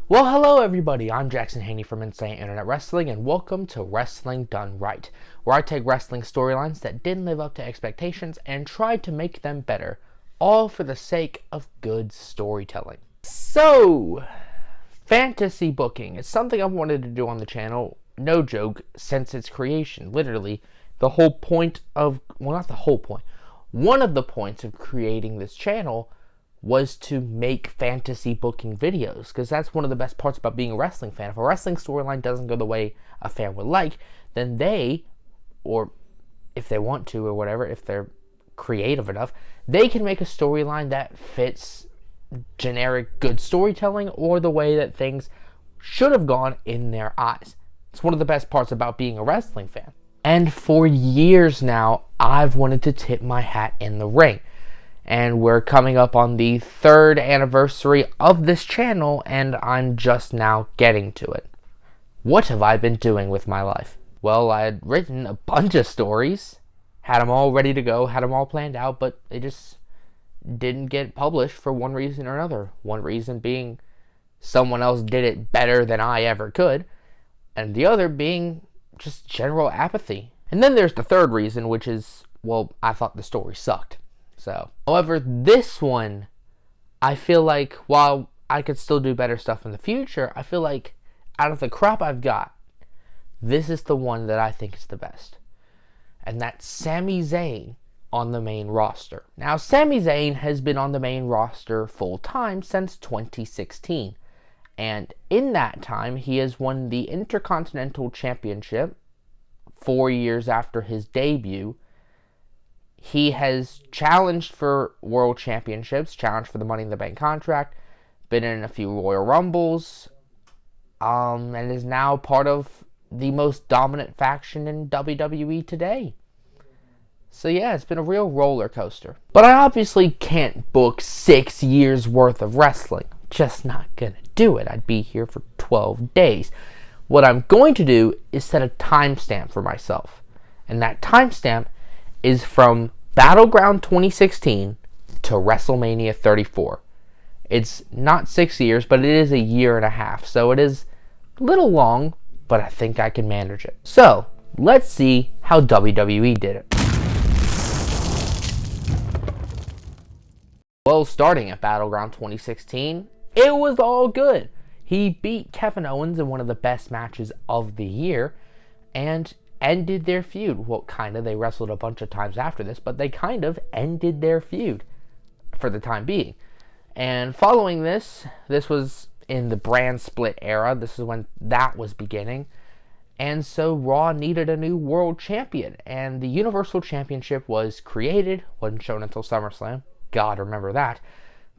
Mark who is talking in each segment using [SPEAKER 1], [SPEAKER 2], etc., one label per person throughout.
[SPEAKER 1] Well, hello everybody, I'm Jackson Haney from Insane Internet Wrestling, and welcome to Wrestling Done Right, where I take wrestling storylines that didn't live up to expectations and try to make them better, all for the sake of good storytelling. So, fantasy booking is something I've wanted to do on the channel, no joke, since its creation. Literally, the whole point of, well, not the whole point, one of the points of creating this channel was to make fantasy booking videos, because that's one of the best parts about being a wrestling fan. If a wrestling storyline doesn't go the way a fan would like, then they, or if they want to or whatever, if they're creative enough, they can make a storyline that fits generic good storytelling or the way that things should have gone in their eyes. It's one of the best parts about being a wrestling fan. And for years now, I've wanted to tip my hat in the ring. And we're coming up on the 3rd anniversary of this channel, and I'm just now getting to it. What have I been doing with my life? Well, I had written a bunch of stories, had them all ready to go, had them all planned out, but they just didn't get published for one reason or another. One reason being someone else did it better than I ever could, and the other being just general apathy. And then there's the third reason, which is, well, I thought the story sucked. So, however, this one, I feel like while I could still do better stuff in the future, I feel like out of the crop I've got, this is the one that I think is the best. And that's Sami Zayn on the main roster. Now, Sami Zayn has been on the main roster full time since 2016. And in that time, he has won the Intercontinental Championship 4 years after his debut. He has challenged for world championships, challenged for the Money in the Bank contract, been in a few Royal Rumbles, and is now part of the most dominant faction in WWE today. So yeah, it's been a real roller coaster. But I obviously can't book 6 years worth of wrestling. Just not gonna do it. I'd be here for 12 days. What I'm going to do is set a timestamp for myself. And that timestamp is from Battleground 2016 to WrestleMania 34. It's not 6 years, but it is 1.5 years, so it is a little long, but I think I can manage it. So, let's see how WWE did it. Well, starting at Battleground 2016, it was all good. He beat Kevin Owens in one of the best matches of the year, and ended their feud. Well, kind of. They wrestled a bunch of times after this, but they kind of ended their feud for the time being. And following this was in the brand split era. This is when that was beginning. And so Raw needed a new world champion. And the Universal Championship was created. Wasn't shown until SummerSlam. God, remember that.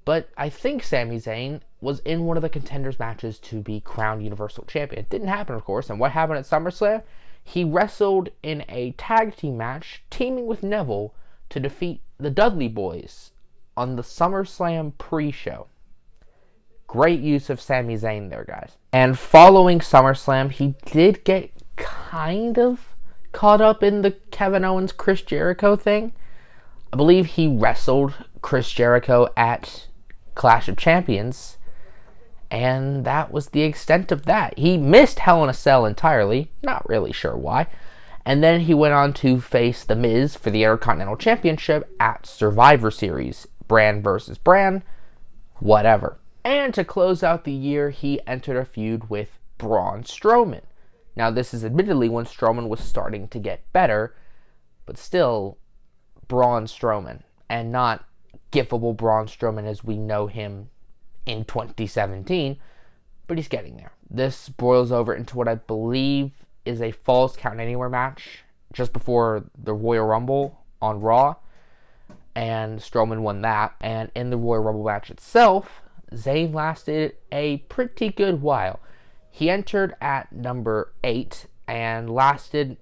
[SPEAKER 1] But I think Sami Zayn was in one of the contenders matches to be crowned Universal Champion. It didn't happen, of course. And what happened at SummerSlam? He wrestled in a tag team match, teaming with Neville to defeat the Dudley Boys on the SummerSlam pre-show. Great use of Sami Zayn there, guys. And following SummerSlam, he did get kind of caught up in the Kevin Owens, Chris Jericho thing. I believe he wrestled Chris Jericho at Clash of Champions, and that was the extent of that. He missed Hell in a Cell entirely, not really sure why. And then he went on to face The Miz for the Intercontinental Championship at Survivor Series. Brand versus brand, whatever. And to close out the year, he entered a feud with Braun Strowman. Now, this is admittedly when Strowman was starting to get better, but still, Braun Strowman, and not gifable Braun Strowman as we know him in 2017, but he's getting there. This boils over into what I believe is a Falls Count Anywhere match just before the Royal Rumble on Raw, and Strowman won that. And in the Royal Rumble match itself, Zayn lasted a pretty good while. He entered at number 8 and lasted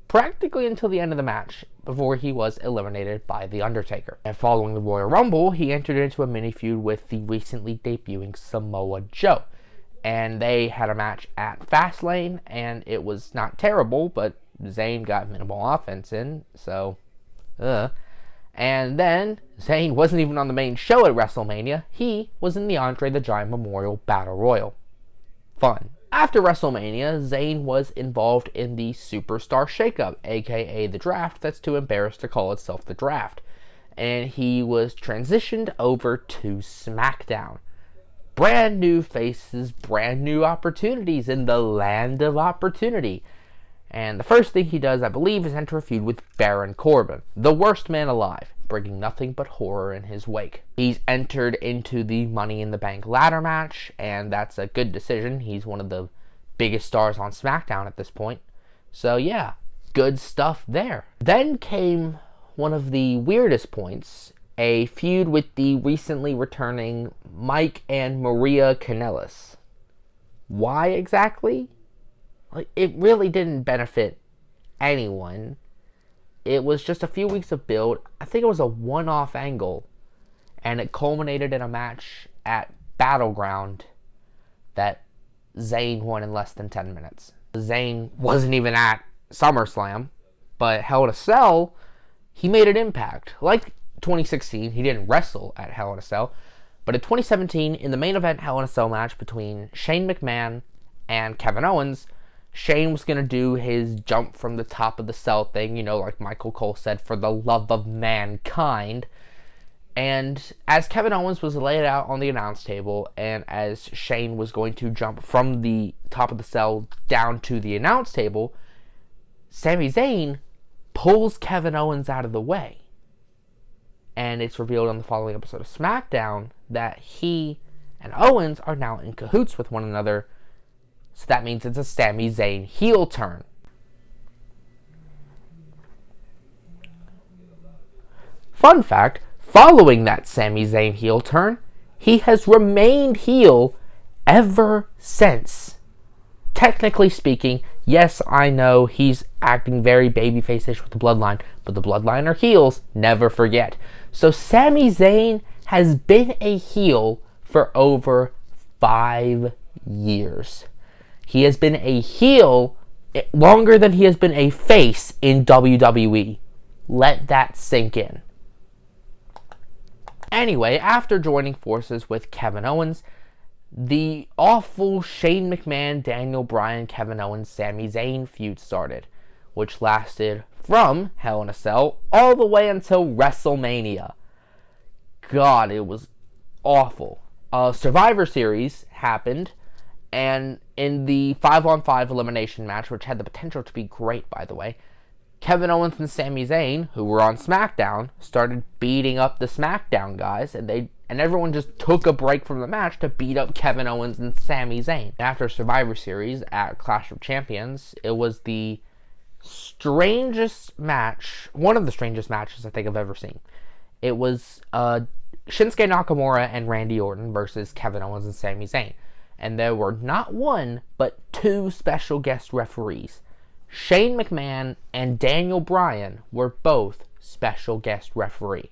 [SPEAKER 1] practically until the end of the match before he was eliminated by The Undertaker. And following the Royal Rumble, he entered into a mini feud with the recently debuting Samoa Joe. And they had a match at Fastlane, and it was not terrible, but Zayn got minimal offense in, so, And then, Zayn wasn't even on the main show at WrestleMania. He was in the Andre the Giant Memorial Battle Royal. fun. After WrestleMania, Zayn was involved in the Superstar Shakeup, aka the draft that's too embarrassed to call itself the draft. And he was transitioned over to SmackDown. Brand new faces, brand new opportunities in the land of opportunity. And the first thing he does, I believe, is enter a feud with Baron Corbin, the worst man alive, bringing nothing but horror in his wake. He's entered into the Money in the Bank ladder match, and that's a good decision. He's one of the biggest stars on SmackDown at this point. So yeah, good stuff there. Then came one of the weirdest points, a feud with the recently returning Mike and Maria Kanellis. Why exactly? It really didn't benefit anyone. It was just a few weeks of build. I think it was a one-off angle, and it culminated in a match at Battleground that Zayn won in less than 10 minutes. Zayn wasn't even at SummerSlam, but Hell in a Cell, he made an impact. Like 2016, he didn't wrestle at Hell in a Cell, but in 2017, in the main event Hell in a Cell match between Shane McMahon and Kevin Owens, Shane was going to do his jump from the top of the cell thing, like Michael Cole said, for the love of mankind. And as Kevin Owens was laid out on the announce table, and as Shane was going to jump from the top of the cell down to the announce table, Sami Zayn pulls Kevin Owens out of the way. And it's revealed on the following episode of SmackDown that he and Owens are now in cahoots with one another. So that means it's a Sami Zayn heel turn. Fun fact, following that Sami Zayn heel turn, he has remained heel ever since. Technically speaking, yes, I know he's acting very babyface-ish with the Bloodline, but the Bloodline are heels, never forget. So Sami Zayn has been a heel for over 5 years. He has been a heel longer than he has been a face in WWE. Let that sink in. Anyway, after joining forces with Kevin Owens, the awful Shane McMahon, Daniel Bryan, Kevin Owens, Sami Zayn feud started, which lasted from Hell in a Cell all the way until WrestleMania. God, it was awful. Survivor Series happened, and in the 5-on-5 elimination match, which had the potential to be great, by the way, Kevin Owens and Sami Zayn, who were on SmackDown, started beating up the SmackDown guys, and everyone just took a break from the match to beat up Kevin Owens and Sami Zayn. After Survivor Series at Clash of Champions, it was the strangest match, one of the strangest matches I think I've ever seen. It was Shinsuke Nakamura and Randy Orton versus Kevin Owens and Sami Zayn. And there were not one, but 2 special guest referees. Shane McMahon and Daniel Bryan were both special guest referee.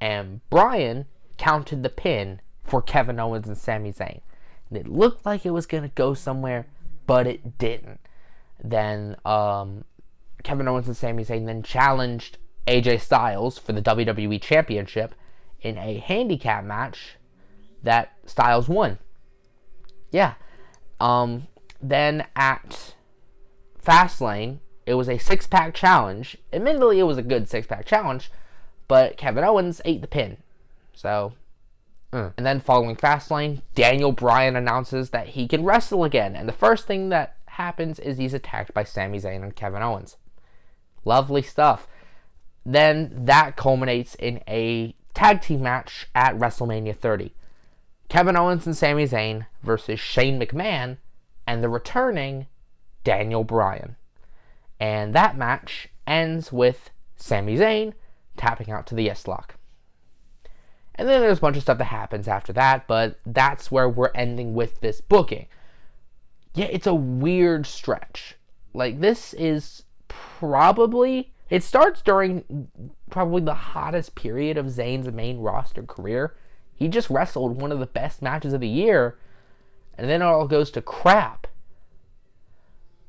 [SPEAKER 1] And Bryan counted the pin for Kevin Owens and Sami Zayn. And it looked like it was going to go somewhere, but it didn't. Then Kevin Owens and Sami Zayn then challenged AJ Styles for the WWE Championship in a handicap match that Styles won. Yeah. Then at Fastlane, it was a 6-pack challenge. Admittedly, it was a good 6-pack challenge, but Kevin Owens ate the pin. So, And then following Fastlane, Daniel Bryan announces that he can wrestle again. And the first thing that happens is he's attacked by Sami Zayn and Kevin Owens. Lovely stuff. Then that culminates in a tag team match at WrestleMania 30. Kevin Owens and Sami Zayn versus Shane McMahon and the returning Daniel Bryan. And that match ends with Sami Zayn tapping out to the Yes Lock. And then there's a bunch of stuff that happens after that, but that's where we're ending with this booking. Yeah, it's a weird stretch. Like, this is probably... It starts during probably the hottest period of Zayn's main roster career. He just wrestled one of the best matches of the year, and then it all goes to crap.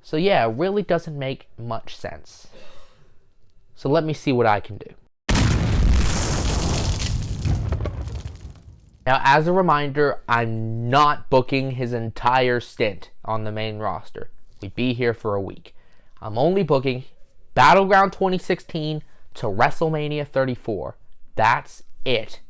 [SPEAKER 1] So yeah, it really doesn't make much sense. So let me see what I can do. Now, as a reminder, I'm not booking his entire stint on the main roster. We'd be here for a week. I'm only booking Battleground 2016 to WrestleMania 34. That's it.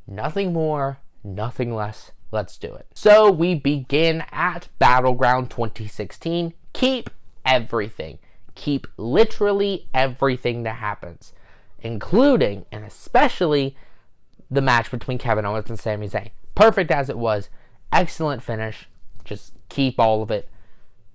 [SPEAKER 1] Nothing more, nothing less. Let's do it. So we begin at Battleground 2016. Keep everything. Keep literally everything that happens, including and especially the match between Kevin Owens and Sami Zayn. Perfect as it was. Excellent finish. Just keep all of it.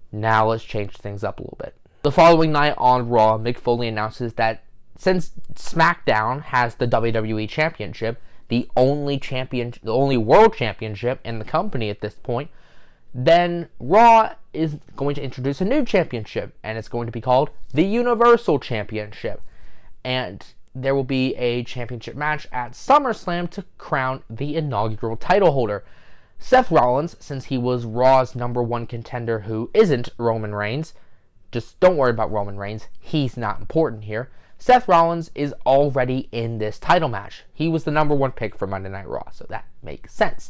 [SPEAKER 1] Now let's change things up a little bit. The following night on Raw, Mick Foley announces that since SmackDown has the WWE Championship, the only world championship in the company at this point, then Raw is going to introduce a new championship, and it's going to be called the Universal Championship. And there will be a championship match at SummerSlam to crown the inaugural title holder. Seth Rollins, since he was Raw's #1 contender who isn't Roman Reigns, just don't worry about Roman Reigns, he's not important here. Seth Rollins is already in this title match. He was the #1 pick for Monday Night Raw, so that makes sense.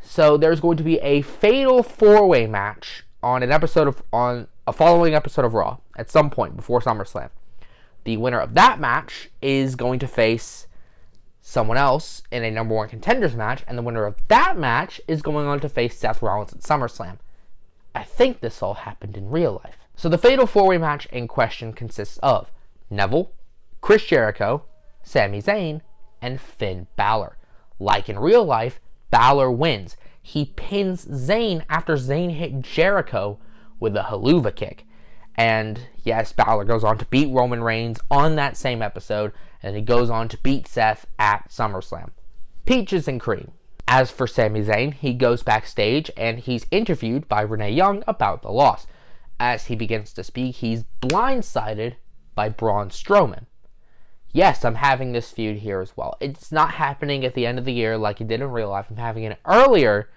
[SPEAKER 1] So there's going to be a fatal 4-way match on a following episode of Raw at some point before SummerSlam. The winner of that match is going to face someone else in a #1 contenders match, and the winner of that match is going on to face Seth Rollins at SummerSlam. I think this all happened in real life. So the fatal 4-way match in question consists of Neville, Chris Jericho, Sami Zayn, and Finn Balor. Like in real life, Balor wins. He pins Zayn after Zayn hit Jericho with a haluva kick. And yes, Balor goes on to beat Roman Reigns on that same episode, and he goes on to beat Seth at SummerSlam. Peaches and cream. As for Sami Zayn, he goes backstage and he's interviewed by Renee Young about the loss. As he begins to speak, he's blindsided by Braun Strowman. Yes, I'm having this feud here as well. It's not happening at the end of the year like it did in real life. I'm having it earlier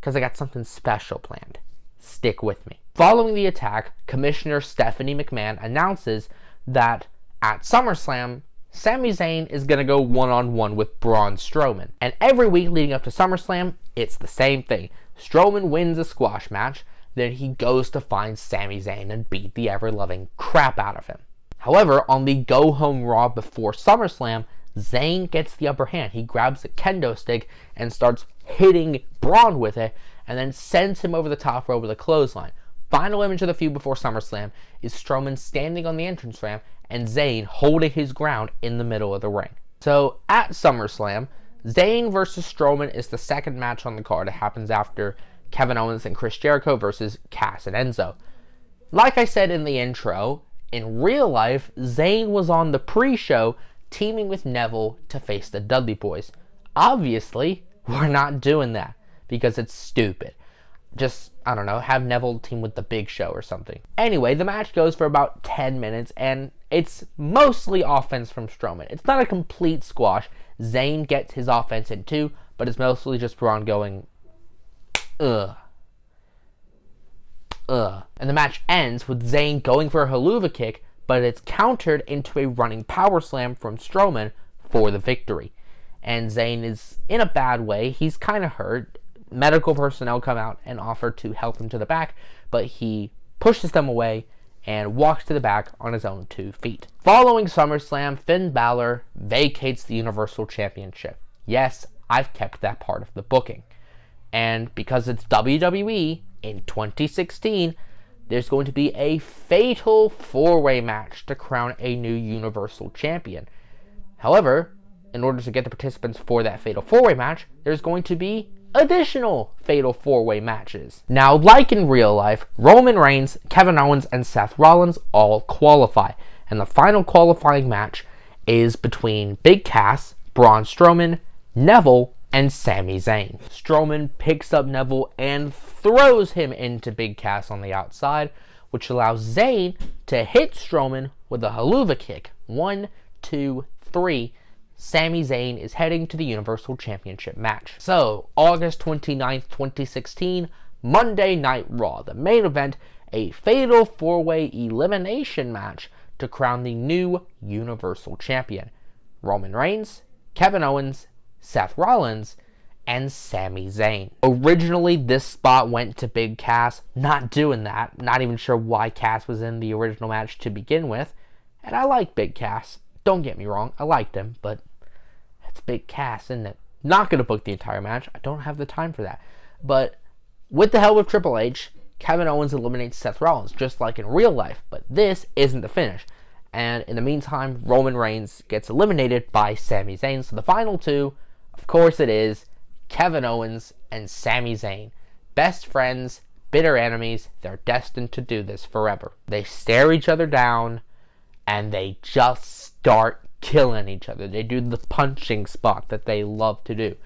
[SPEAKER 1] because I got something special planned. Stick with me. Following the attack, Commissioner Stephanie McMahon announces that at SummerSlam, Sami Zayn is going to go one-on-one with Braun Strowman. And every week leading up to SummerSlam, it's the same thing. Strowman wins a squash match, then he goes to find Sami Zayn and beat the ever-loving crap out of him. However, on the go-home Raw before SummerSlam, Zayn gets the upper hand. He grabs a kendo stick and starts hitting Braun with it, and then sends him over the top rope with a clothesline. Final image of the feud before SummerSlam is Strowman standing on the entrance ramp and Zayn holding his ground in the middle of the ring. So at SummerSlam, Zayn versus Strowman is the second match on the card. It happens after Kevin Owens and Chris Jericho versus Cass and Enzo. Like I said in the intro, in real life, Zayn was on the pre-show teaming with Neville to face the Dudley Boys. Obviously, we're not doing that because it's stupid. Just, I don't know, have Neville team with the Big Show or something. Anyway, the match goes for about 10 minutes, and it's mostly offense from Strowman. It's not a complete squash. Zayn gets his offense in too, but it's mostly just Braun going, ugh. And the match ends with Zayn going for a haluva kick, but it's countered into a running power slam from Strowman for the victory. And Zayn is in a bad way. He's kind of hurt. Medical personnel come out and offer to help him to the back, but he pushes them away and walks to the back on his own 2 feet. Following SummerSlam, Finn Balor vacates the Universal Championship. Yes, I've kept that part of the booking. And because it's WWE, in 2016, there's going to be a fatal 4-way match to crown a new Universal Champion. However, in order to get the participants for that fatal 4-way match, there's going to be additional fatal 4-way matches. Now, like in real life, Roman Reigns, Kevin Owens, and Seth Rollins all qualify. And the final qualifying match is between Big Cass, Braun Strowman, Neville, and Sami Zayn. Strowman picks up Neville and throws him into Big Cass on the outside, which allows Zayn to hit Strowman with a haluva kick. 1, 2, 3. Sami Zayn is heading to the Universal Championship match. So, August 29th, 2016, Monday Night Raw. The main event, a fatal 4-way elimination match to crown the new Universal Champion. Roman Reigns, Kevin Owens, Seth Rollins, and Sami Zayn. Originally, this spot went to Big Cass. Not doing that. Not even sure why Cass was in the original match to begin with. And I like Big Cass. Don't get me wrong. I liked him, but it's Big Cass, isn't it? Not going to book the entire match. I don't have the time for that. But with the help of Triple H, Kevin Owens eliminates Seth Rollins, just like in real life. But this isn't the finish. And in the meantime, Roman Reigns gets eliminated by Sami Zayn. So the final two, of course it is Kevin Owens and Sami Zayn. Best friends, bitter enemies. They're destined to do this forever. They stare each other down, and they just start killing each other. They do the punching spot that they love to do.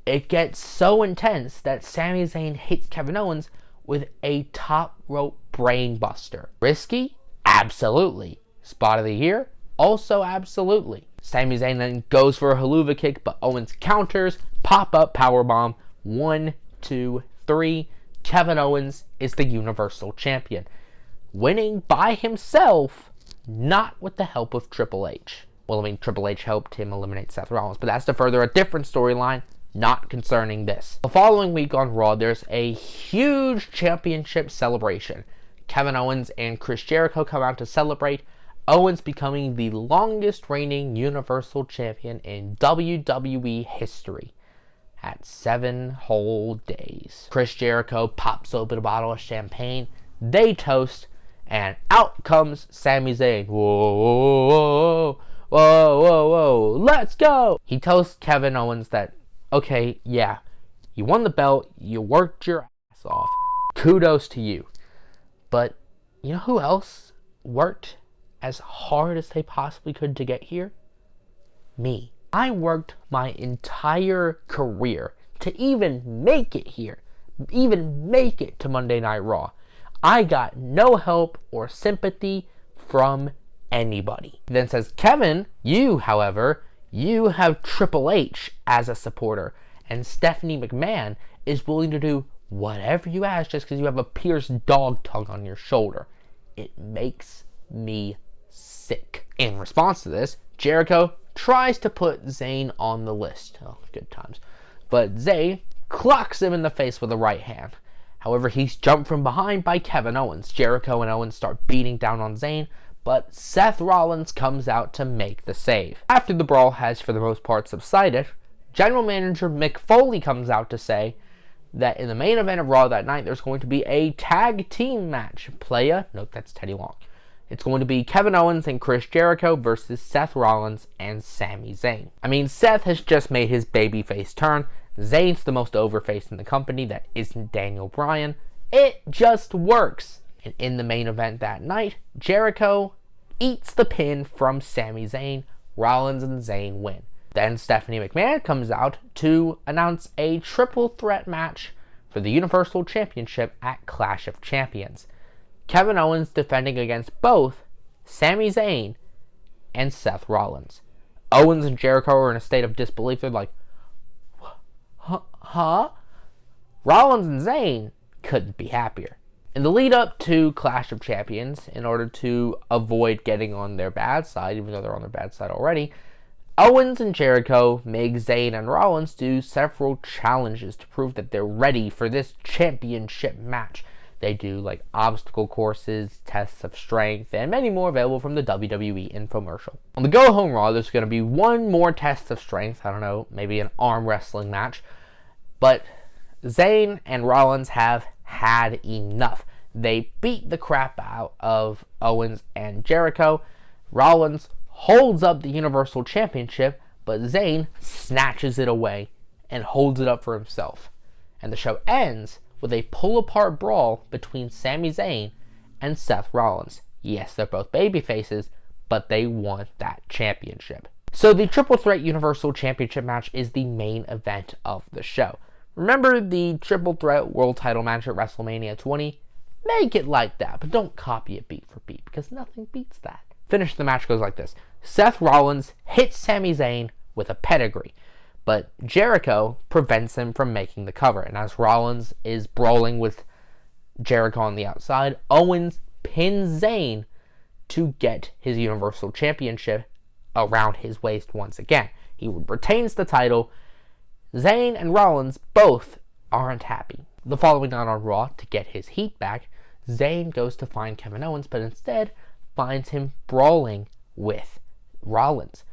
[SPEAKER 1] It gets so intense that Sami Zayn hits Kevin Owens with a top rope brain buster. Risky? Absolutely. Spot of the year? Also absolutely. Sami Zayn then goes for a haluva kick, but Owens counters, pop-up powerbomb. 1, 2, 3. Kevin Owens is the Universal Champion. Winning by himself, not with the help of Triple H. Well, I mean, Triple H helped him eliminate Seth Rollins, but that's to further a different storyline, not concerning this. The following week on Raw, there's a huge championship celebration. Kevin Owens and Chris Jericho come out to celebrate, Owens becoming the longest reigning Universal Champion in WWE history at 7 whole days. Chris Jericho pops open a bottle of champagne, they toast, and out comes Sami Zayn. Whoa, whoa, whoa, whoa, whoa, whoa, let's go! He tells Kevin Owens that, okay, yeah, you won the belt, you worked your ass off, kudos to you. But you know who else worked as hard as they possibly could to get here? Me. I worked my entire career to even make it here, even make it to Monday Night Raw. I got no help or sympathy from anybody. He then says, Kevin, you, however, you have Triple H as a supporter, and Stephanie McMahon is willing to do whatever you ask just because you have a pierced dog tongue on your shoulder. It makes me sick. In response to this, Jericho tries to put Zayn on the list. Oh, good times. But Zayn clocks him in the face with a right hand. However, he's jumped from behind by Kevin Owens. Jericho and Owens start beating down on Zayn, but Seth Rollins comes out to make the save. After the brawl has, for the most part, subsided, General Manager Mick Foley comes out to say that in the main event of Raw that night, there's going to be a tag team match. Playa? Nope, that's Teddy Long. It's going to be Kevin Owens and Chris Jericho versus Seth Rollins and Sami Zayn. I mean, Seth has just made his babyface turn. Zayn's the most over face in the company that isn't Daniel Bryan. It just works. And in the main event that night, Jericho eats the pin from Sami Zayn. Rollins and Zayn win. Then Stephanie McMahon comes out to announce a triple threat match for the Universal Championship at Clash of Champions. Kevin Owens defending against both Sami Zayn and Seth Rollins. Owens and Jericho are in a state of disbelief. They're like, huh? Rollins and Zayn couldn't be happier. In the lead up to Clash of Champions, in order to avoid getting on their bad side, even though they're on their bad side already, Owens and Jericho make Zayn and Rollins do several challenges to prove that they're ready for this championship match. They do like obstacle courses, tests of strength, and many more available from the WWE infomercial. On the Go Home Raw, there's going to be one more test of strength. I don't know, maybe an arm wrestling match. But Zayn and Rollins have had enough. They beat the crap out of Owens and Jericho. Rollins holds up the Universal Championship, but Zayn snatches it away and holds it up for himself. And the show ends with a pull-apart brawl between Sami Zayn and Seth Rollins. Yes, they're both babyfaces, but they want that championship. So the Triple Threat Universal Championship match is the main event of the show. Remember the Triple Threat World Title match at WrestleMania 20? Make it like that, but don't copy it beat for beat, because nothing beats that. Finish the match goes like this. Seth Rollins hits Sami Zayn with a pedigree, but Jericho prevents him from making the cover. And as Rollins is brawling with Jericho on the outside, Owens pins Zayn to get his Universal Championship around his waist once again. He retains the title. Zayn and Rollins both aren't happy. The following night on Raw, to get his heat back, Zayn goes to find Kevin Owens, but instead finds him brawling with Rollins.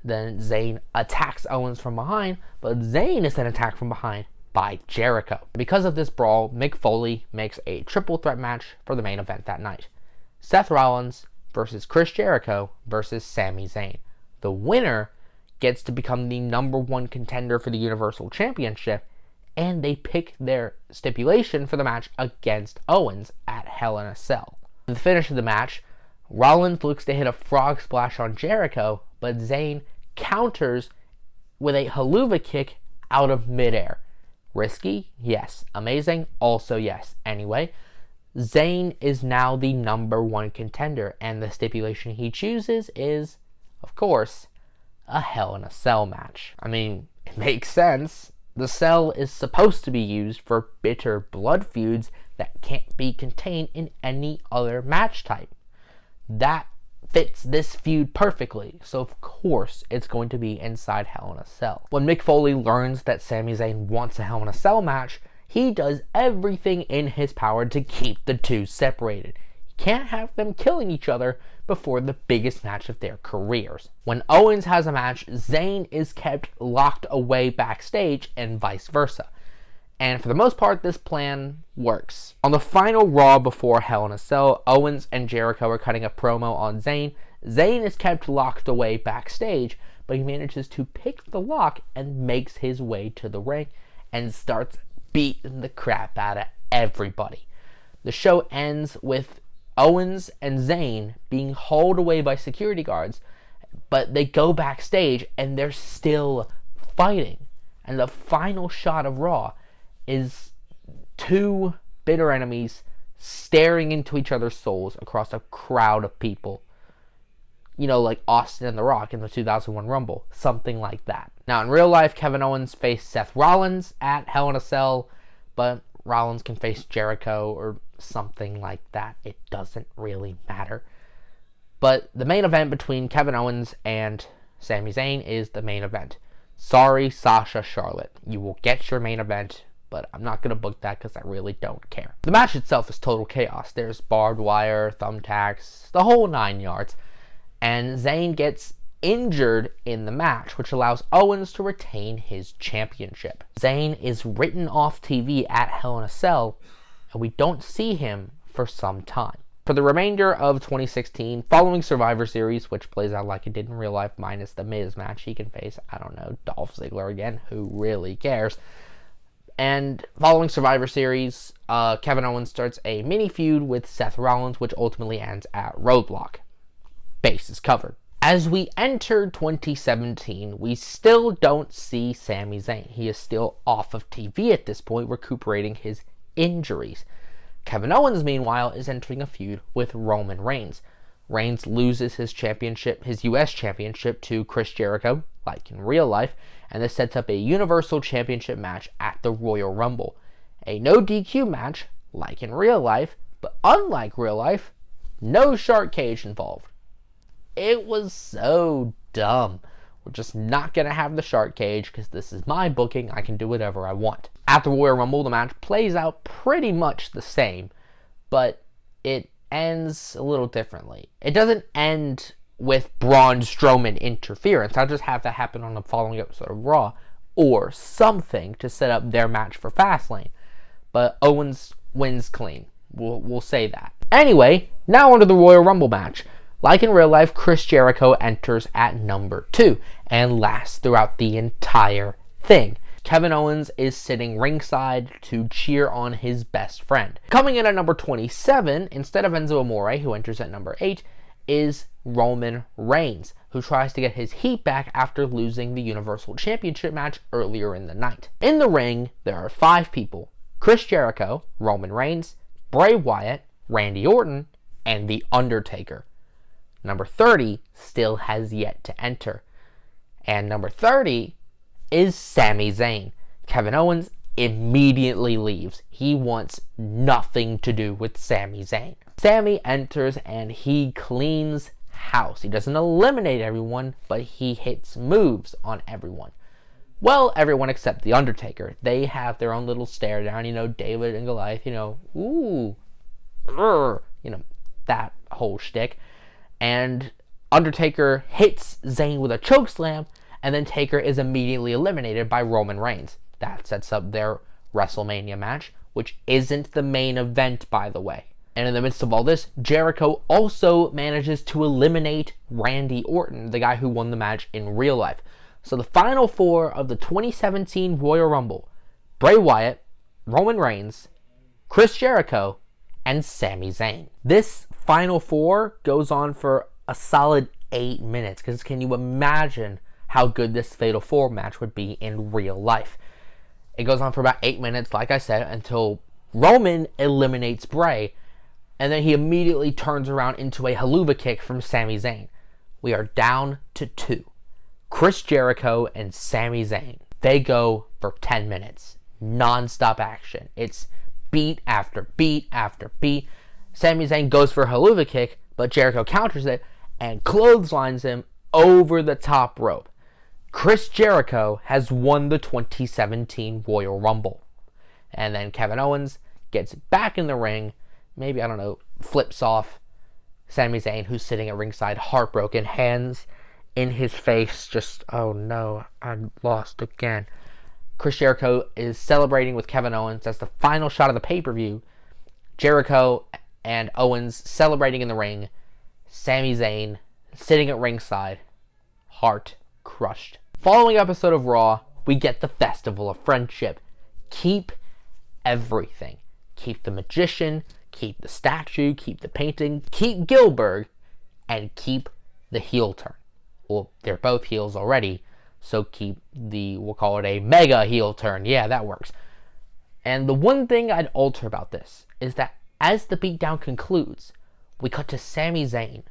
[SPEAKER 1] Then Zayn attacks Owens from behind, but Zayn is then attacked from behind by Jericho. Because of this brawl, Mick Foley makes a triple threat match for the main event that night. Seth Rollins versus Chris Jericho versus Sami Zayn. The winner gets to become the number one contender for the Universal Championship, and they pick their stipulation for the match against Owens at Hell in a Cell. At the finish of the match, Rollins looks to hit a frog splash on Jericho, but Zayn counters with a haluva kick out of midair. Risky? Yes. Amazing? Also yes. Anyway, Zayn is now the number one contender, and the stipulation he chooses is, of course, a Hell in a Cell match. I mean, it makes sense. The cell is supposed to be used for bitter blood feuds that can't be contained in any other match type. That fits this feud perfectly, so of course it's going to be inside Hell in a Cell. When Mick Foley learns that Sami Zayn wants a Hell in a Cell match, he does everything in his power to keep the two separated. He can't have them killing each other before the biggest match of their careers. When Owens has a match, Zayn is kept locked away backstage and vice versa. And for the most part, this plan works. On the final Raw before Hell in a Cell, Owens and Jericho are cutting a promo on Zayn. Zayn is kept locked away backstage, but he manages to pick the lock and makes his way to the ring and starts beating the crap out of everybody. The show ends with Owens and Zayn being hauled away by security guards, but they go backstage and they're still fighting. And the final shot of Raw is two bitter enemies staring into each other's souls across a crowd of people. You know, like Austin and The Rock in the 2001 Rumble. Something like that. Now, in real life, Kevin Owens faced Seth Rollins at Hell in a Cell, but Rollins can face Jericho or something like that. It doesn't really matter. But the main event between Kevin Owens and Sami Zayn is the main event. Sorry, Sasha Charlotte. You will get your main event, but I'm not going to book that because I really don't care. The match itself is total chaos. There's barbed wire, thumbtacks, the whole 9 yards. And Zayn gets injured in the match, which allows Owens to retain his championship. Zayn is written off TV at Hell in a Cell, and we don't see him for some time. For the remainder of 2016, following Survivor Series, which plays out like it did in real life minus the Miz match, he can face, I don't know, Dolph Ziggler again, who really cares. And following Survivor Series, Kevin Owens starts a mini feud with Seth Rollins, which ultimately ends at Roadblock. Base is covered. As we enter 2017, we still don't see Sami Zayn. He is still off of TV at this point, recuperating his injuries. Kevin Owens, meanwhile, is entering a feud with Roman Reigns. Reigns loses his championship, his U.S. championship, to Chris Jericho, like in real life, and this sets up a Universal Championship match at the Royal Rumble. A no DQ match, like in real life, but unlike real life, no shark cage involved. It was so dumb. We're just not going to have the shark cage because this is my booking. I can do whatever I want. At the Royal Rumble, the match plays out pretty much the same, but it ends a little differently. It doesn't end with Braun Strowman interference. I'll just have that happen on the following episode of Raw or something to set up their match for Fastlane. But Owens wins clean. We'll say that. Anyway, now onto the Royal Rumble match. Like in real life, Chris Jericho enters at number 2 and lasts throughout the entire thing. Kevin Owens is sitting ringside to cheer on his best friend. Coming in at number 27, instead of Enzo Amore, who enters at number 8, is Roman Reigns, who tries to get his heat back after losing the Universal Championship match earlier in the night. In the ring, there are 5 people: Chris Jericho, Roman Reigns, Bray Wyatt, Randy Orton, and The Undertaker. Number 30 still has yet to enter. And number 30 is Sami Zayn. Kevin Owens immediately leaves. He wants nothing to do with Sami Zayn. Sami enters and he cleans house. He doesn't eliminate everyone, but he hits moves on everyone. Well, everyone except The Undertaker. They have their own little stare down, David and Goliath, ooh, that whole shtick. And Undertaker hits Zayn with a chokeslam, and then Taker is immediately eliminated by Roman Reigns. That sets up their WrestleMania match, which isn't the main event, by the way. And in the midst of all this, Jericho also manages to eliminate Randy Orton, the guy who won the match in real life. So the final four of the 2017 Royal Rumble: Bray Wyatt, Roman Reigns, Chris Jericho, and Sami Zayn. This final four goes on for a solid 8 minutes, because can you imagine how good this Fatal 4 match would be in real life? It goes on for about 8 minutes, like I said, until Roman eliminates Bray, and then he immediately turns around into a haluva kick from Sami Zayn. We are down to 2. Chris Jericho and Sami Zayn. They go for 10 minutes. Non-stop action. It's beat after beat after beat. Sami Zayn goes for a haluva kick, but Jericho counters it and clotheslines him over the top rope. Chris Jericho has won the 2017 Royal Rumble. And then Kevin Owens gets back in the ring, flips off Sami Zayn, who's sitting at ringside, heartbroken, hands in his face, just, oh no, I lost again. Chris Jericho is celebrating with Kevin Owens. That's the final shot of the pay-per-view. Jericho and Owens celebrating in the ring. Sami Zayn sitting at ringside, heart crushed. Following episode of Raw, we get the Festival of Friendship. Keep everything. Keep the magician, keep the statue, keep the painting, keep Gilbert, and keep the heel turn. Well, they're both heels already, so keep we'll call it a mega heel turn. Yeah, that works. And the one thing I'd alter about this is that as the beatdown concludes, we cut to Sami Zayn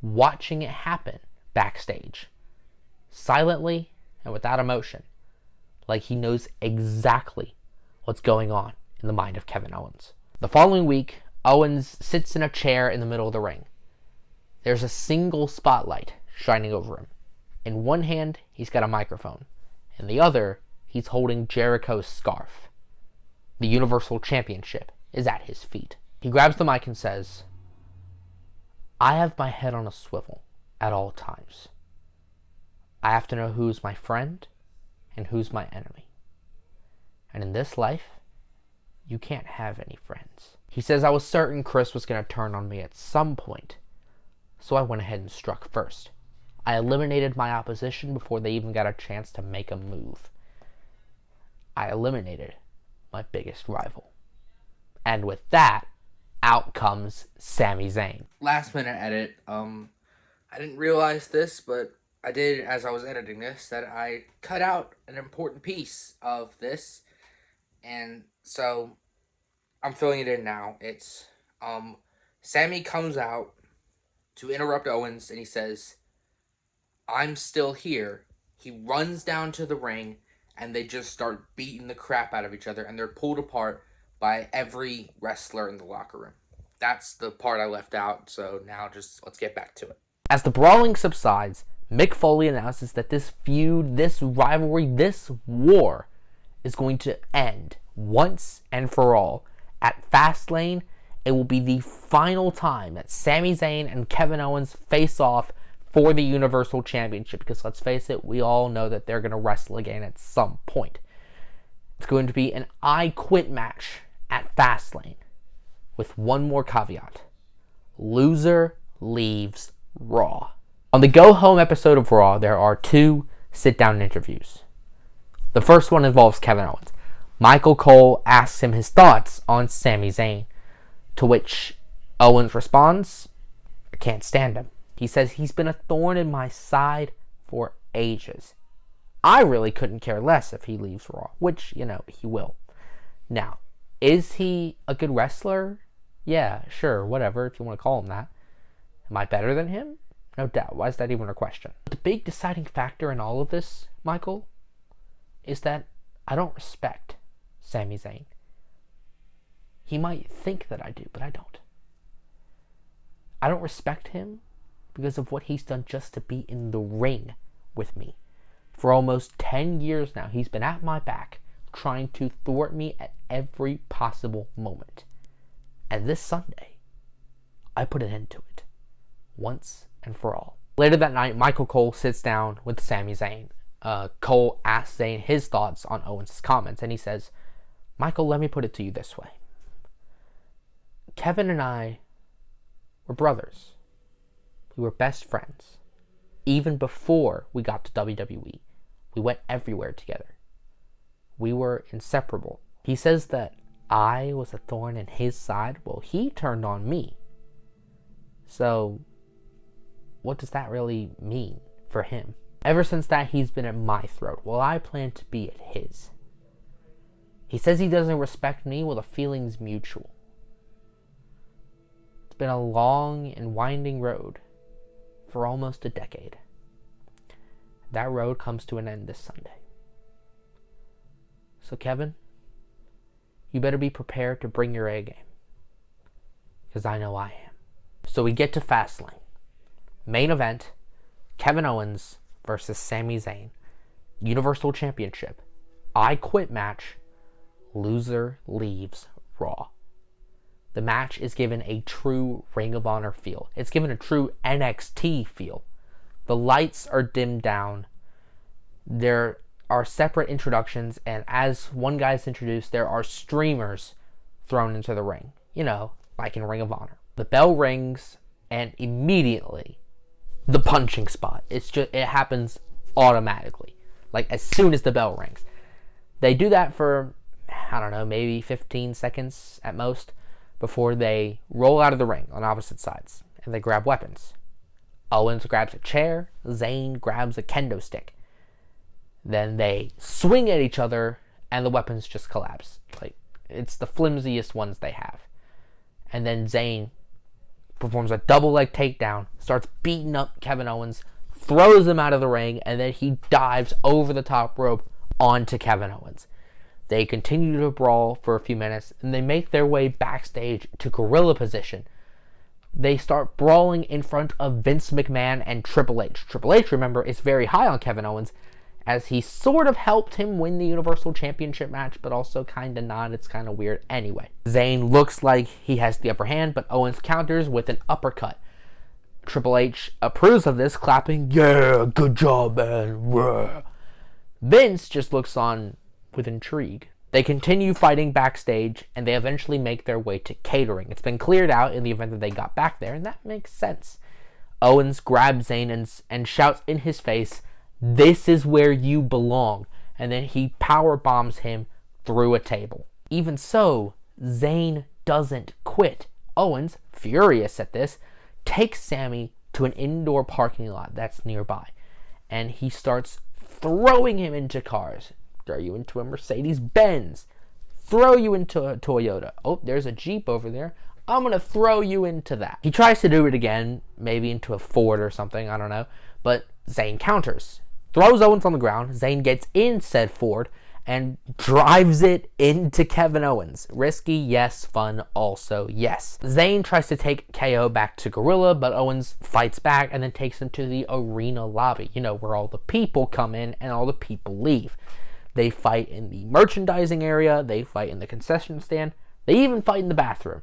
[SPEAKER 1] watching it happen backstage, silently and without emotion, like he knows exactly what's going on in the mind of Kevin Owens. The following week, Owens sits in a chair in the middle of the ring. There's a single spotlight shining over him. In one hand, he's got a microphone. In the other, he's holding Jericho's scarf. The Universal Championship is at his feet. He grabs the mic and says, "I have my head on a swivel at all times. I have to know who's my friend and who's my enemy. And in this life, you can't have any friends." He says, "I was certain Chris was going to turn on me at some point, so I went ahead and struck first. I eliminated my opposition before they even got a chance to make a move. I eliminated my biggest rival." And with that, out comes Sami Zayn. Last minute edit. I didn't realize this, but I did as I was editing this, that I cut out an important piece of this, and so I'm filling it in now. It's Sami comes out to interrupt Owens, and he says, "I'm still here." He runs down to the ring, and they just start beating the crap out of each other, and they're pulled apart by every wrestler in the locker room. That's the part I left out, so now just let's get back to it. As the brawling subsides, Mick Foley announces that this feud, this rivalry, this war is going to end once and for all. At Fastlane, it will be the final time that Sami Zayn and Kevin Owens face off for the Universal Championship, because let's face it, we all know that they're going to wrestle again at some point. It's going to be an I Quit match at Fastlane, with one more caveat: loser leaves Raw. On the Go Home episode of Raw, there are 2 sit-down interviews. The first one involves Kevin Owens. Michael Cole asks him his thoughts on Sami Zayn, to which Owens responds, "I can't stand him." He says he's been a thorn in my side for ages. I really couldn't care less if he leaves Raw, which, he will. Now, is he a good wrestler? Yeah, sure, whatever, if you want to call him that. Am I better than him? No doubt. Why is that even a question? The big deciding factor in all of this, Michael, is that I don't respect Sami Zayn. He might think that I do, but I don't. I don't respect him because of what he's done just to be in the ring with me. For almost 10 years now, he's been at my back, trying to thwart me at every possible moment. And this Sunday, I put an end to it, once and for all. Later that night, Michael Cole sits down with Sami Zayn. Cole asks Zayn his thoughts on Owens' comments, and he says, "Michael, let me put it to you this way. Kevin and I were brothers. We were best friends. Even before we got to WWE, we went everywhere together. We were inseparable. He says that I was a thorn in his side. Well, he turned on me. So, what does that really mean for him? Ever since that, he's been at my throat. Well, I plan to be at his. He says he doesn't respect me. Well, the feeling's mutual. It's been a long and winding road for almost a decade. That road comes to an end this Sunday. So, Kevin, you better be prepared to bring your A game. Because I know I am." So we get to Fastlane. Main event, Kevin Owens versus Sami Zayn. Universal Championship. I Quit match. Loser leaves Raw. The match is given a true Ring of Honor feel. It's given a true NXT feel. The lights are dimmed down. There are separate introductions, and as one guy's introduced, there are streamers thrown into the ring. You know, like in Ring of Honor. The bell rings, and immediately, the punching spot. It happens automatically. Like, as soon as the bell rings. They do that for, I don't know, maybe 15 seconds at most, before they roll out of the ring on opposite sides, and they grab weapons. Owens grabs a chair, Zayn grabs a kendo stick. Then they swing at each other, and the weapons just collapse. Like, it's the flimsiest ones they have. And then Zayn performs a double leg takedown, starts beating up Kevin Owens, throws him out of the ring, and then he dives over the top rope onto Kevin Owens. They continue to brawl for a few minutes, and they make their way backstage to gorilla position. They start brawling in front of Vince McMahon and Triple H. Triple H, remember, is very high on Kevin Owens, as he sort of helped him win the Universal Championship match, but also kind of not. It's kind of weird. Anyway, Zayn looks like he has the upper hand, but Owens counters with an uppercut. Triple H approves of this, clapping, "Yeah, good job, man." Yeah. Vince just looks on with intrigue. They continue fighting backstage, and they eventually make their way to catering. It's been cleared out in the event that they got back there, and that makes sense. Owens grabs Zayn and shouts in his face, "This is where you belong," and then he power bombs him through a table. Even so, Zayn doesn't quit. Owens, furious at this, takes Sami to an indoor parking lot that's nearby, and he starts throwing him into cars. Throw you into a Mercedes-Benz. Throw you into a Toyota. Oh, there's a Jeep over there. I'm going to throw you into that. He tries to do it again, maybe into a Ford or something, I don't know. But Zayn counters. Throws Owens on the ground. Zayn gets in said Ford and drives it into Kevin Owens. Risky, yes. Fun, also, yes. Zayn tries to take KO back to Gorilla, but Owens fights back and then takes him to the arena lobby. You know, where all the people come in and all the people leave. They fight in the merchandising area. They fight in the concession stand. They even fight in the bathroom.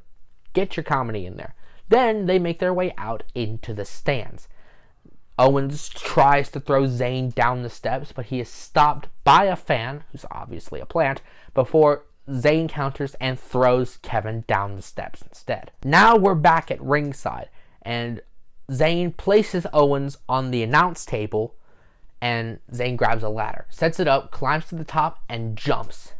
[SPEAKER 1] Get your comedy in there. Then they make their way out into the stands. Owens tries to throw Zayn down the steps, but he is stopped by a fan, who's obviously a plant, before Zayn counters and throws Kevin down the steps instead. Now we're back at ringside, and Zayn places Owens on the announce table, and Zayn grabs a ladder, sets it up, climbs to the top, and jumps.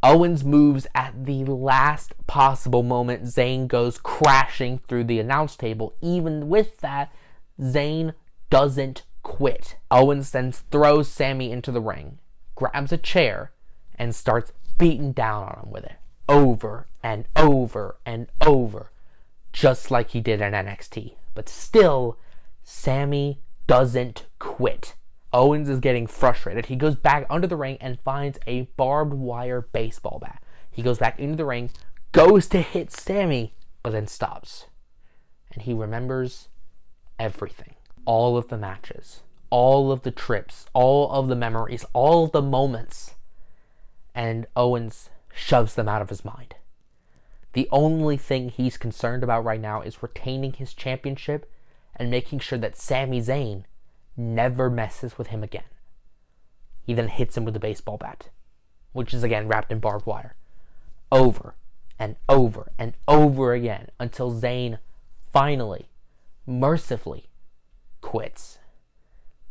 [SPEAKER 1] Owens moves at the last possible moment. Zayn goes crashing through the announce table. Even with that, Zayn doesn't quit. Owens then throws Sami into the ring, grabs a chair, and starts beating down on him with it. Over and over and over. Just like he did in NXT. But still, Sami doesn't quit. Owens is getting frustrated. He goes back under the ring and finds a barbed wire baseball bat. He goes back into the ring, goes to hit Sami, but then stops. And he remembers everything. All of the matches. all of the trips, all of the memories, all of the moments, and Owens shoves them out of his mind. The only thing he's concerned about right now is retaining his championship and making sure that Sami Zayn never messes with him again. He then hits him with a baseball bat, which is again wrapped in barbed wire, over and over and over again until Zayn finally, mercifully, quits.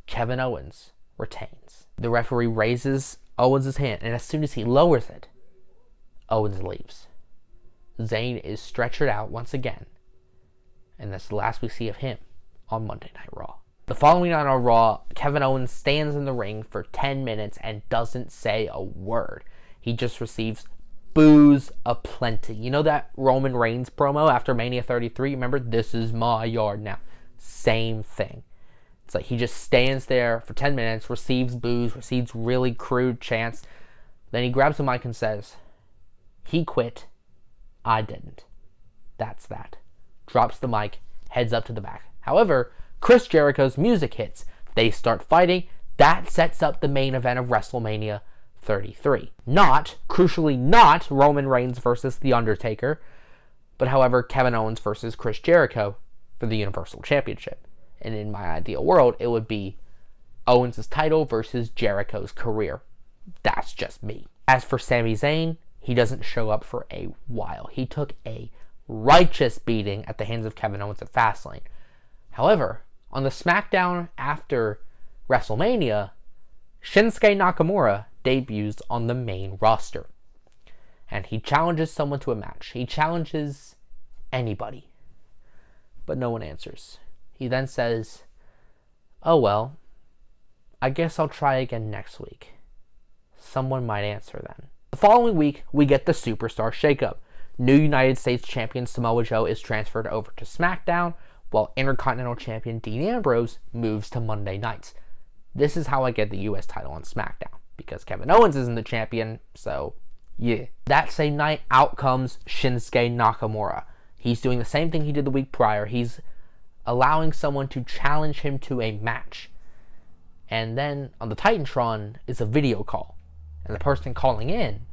[SPEAKER 1] Kevin Owens retains. The referee raises Owens' hand, and as soon as he lowers it, Owens leaves. Zayn is stretchered out once again, and that's the last we see of him on Monday Night Raw. The following night on Raw, Kevin Owens stands in the ring for 10 minutes and doesn't say a word. He just receives boos aplenty. You know that Roman Reigns promo after Mania 33? Remember, this is my yard now. Same thing. It's like he just stands there for 10 minutes, receives boos, receives really crude chants. Then he grabs the mic and says, "He quit. I didn't. That's that." Drops the mic, heads up to the back. However, Chris Jericho's music hits. They start fighting. That sets up the main event of WrestleMania 33. Crucially not Roman Reigns versus The Undertaker, but however, Kevin Owens versus Chris Jericho for the Universal Championship. And in my ideal world, it would be Owens' title versus Jericho's career. That's just me. As for Sami Zayn, he doesn't show up for a while. He took a righteous beating at the hands of Kevin Owens at Fastlane. However, on the SmackDown after WrestleMania, Shinsuke Nakamura debuts on the main roster. And he challenges someone to a match. He challenges anybody. But no one answers. He then says, "Oh well, I guess I'll try again next week." Someone might answer then. The following week, we get the Superstar Shakeup. New United States Champion Samoa Joe is transferred over to SmackDown, while Intercontinental Champion Dean Ambrose moves to Monday nights. This is how I get the US title on SmackDown, because Kevin Owens isn't the champion, so yeah. That same night, out comes Shinsuke Nakamura. He's doing the same thing he did the week prior. He's allowing someone to challenge him to a match. And then on the Titantron is a video call. And the person calling in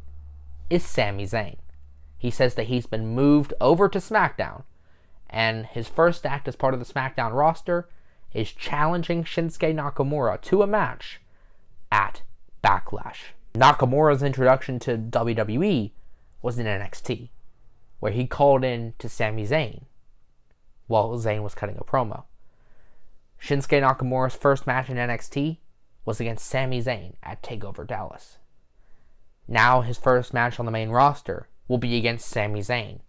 [SPEAKER 1] is Sami Zayn. He says that he's been moved over to SmackDown. And his first act as part of the SmackDown roster is challenging Shinsuke Nakamura to a match at Backlash. Nakamura's introduction to WWE was in NXT, where he called in to Sami Zayn while Zayn was cutting a promo. Shinsuke Nakamura's first match in NXT was against Sami Zayn at TakeOver Dallas. Now his first match on the main roster will be against Sami Zayn